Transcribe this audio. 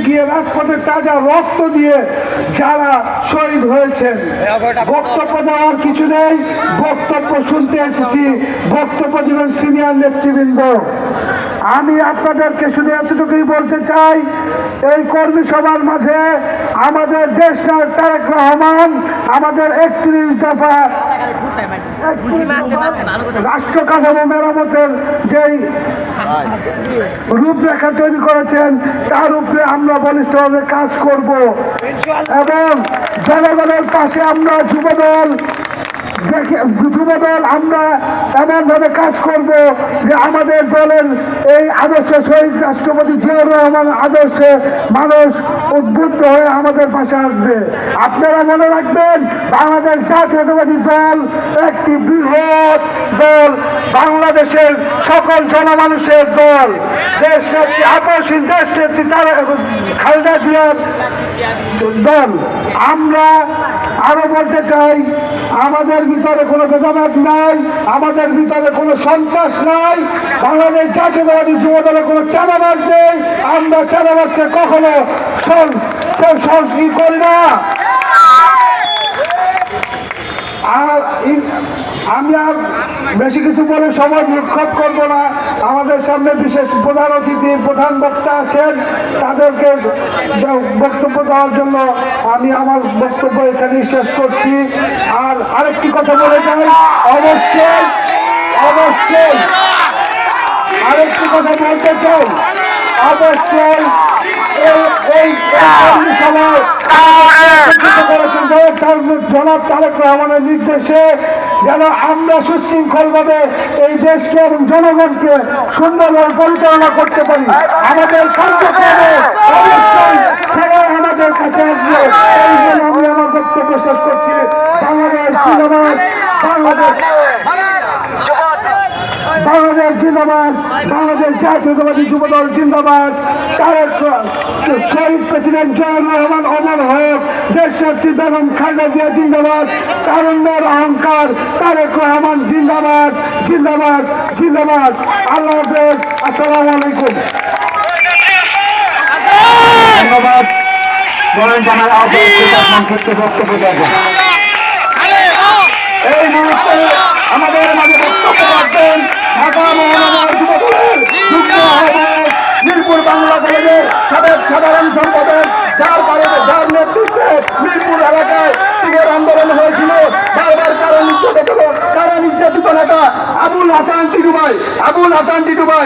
গিয়ে রাজপথে তাজা রক্ত দিয়ে যারা শহীদ হয়েছেন। বক্তব্য দেওয়ার কিছু নেই, বক্তব্য শুনতে এসেছি, বক্তব্য দিবেন সিনিয়র নেতৃবৃন্দ। আমি আপনাদেরকে শুধু এতটুকুই বলতে চাই, এই কর্মী সভার মাঝে আমাদের দেশ নায়ক তারেক রহমান আমাদের 31 দফা রাষ্ট্র কাঠামো মেরামতের যেই রূপরেখা তৈরি করেছেন তার উপরে আমরা বলিষ্ঠভাবে কাজ করব এবং জনগণের পাশে আমরা যুবদল আমরা এমনভাবে কাজ করব যে আমাদের দলের এই আদর্শ শহীদ রাষ্ট্রপতি জিয়াউর রহমান আদর্শে মানুষ উদ্বুদ্ধ হয়ে আমাদের পাশে আসবে। আপনারা মনে রাখবেন, বাংলাদেশ জাতীয়তাবাদী দল একটি বৃহৎ দল, বাংলাদেশের সকল জনমানুষের দল, দেশের আপসহীন দেশের খালেদা জিয়ার দল। আমরা আরো বলতে চাই, আমাদের ভিতরে কোনো ভেদাভেদ নাই, আমাদের ভিতরে কোনো সন্ত্রাস নাই, বাংলাদেশ জাতীয়তাবাদী যুব দলে কোনো চাঁদাবাজ নেই। আমরা চাঁদাবাজকে কখনো করি না। আর আমি আর বেশি কিছু বলে সময় বিক্ষোভ করবো না। আমাদের সামনে বিশেষ প্রধান অতিথি, প্রধান বক্তা আছেন, তাদেরকে বক্তব্য দেওয়ার জন্য আমি আমার বক্তব্য এখানে শেষ করছি। আর আরেকটি কথা বলে যাই, অবশ্যই আরেকটি কথা বলতে চাই, অবশ্যই জনাব তারেক রহমানের নির্দেশে যেন আমরা সুশৃঙ্খলভাবে এই দেশকে এবং জনগণকে সুন্দরভাবে পরিচালনা করতে পারি। আমাদের কার্যক্রমে অবশ্যই সবাই আমাদের কাছে আসবে। এই জন্য আমি আমার বক্তব্য শেষ করছি। বাংলাদেশ জিন্দাবাদ, বাংলাদেশ জিন্দাবাদ, বাংলাদেশ জাতীয়তাবাদী যুবদল জিন্দাবাদ, শহীদ প্রেসিডেন্ট জিয়াউর রহমান অমর হোক, দেশনেত্রী বেগম খালেদা জিয়া জিন্দাবাদ, তারুণ্যের অহংকার তারেক রহমান জিন্দাবাদ, জিন্দাবাদ, জিন্দাবাদ। আল্লাহ হাফেজ, আসসালামু আলাইকুম। ধন্যবাদ। বক্তব্য দেবেন এই মুহূর্তে আমাদের মাঝে বক্তব্য রাখবেন ঢাকা মহানগর যুবদলের যুগ্ম আহ্বায়ক, মিরপুর বাংলা কলেজের সাধারণ সম্পাদক, যার নেতৃত্বে মিরপুর এলাকায় তীব্র আন্দোলন হয়েছিল, বারবার কারা নির্যাতিত নেতা আবুল হাসান টিটু ভাই।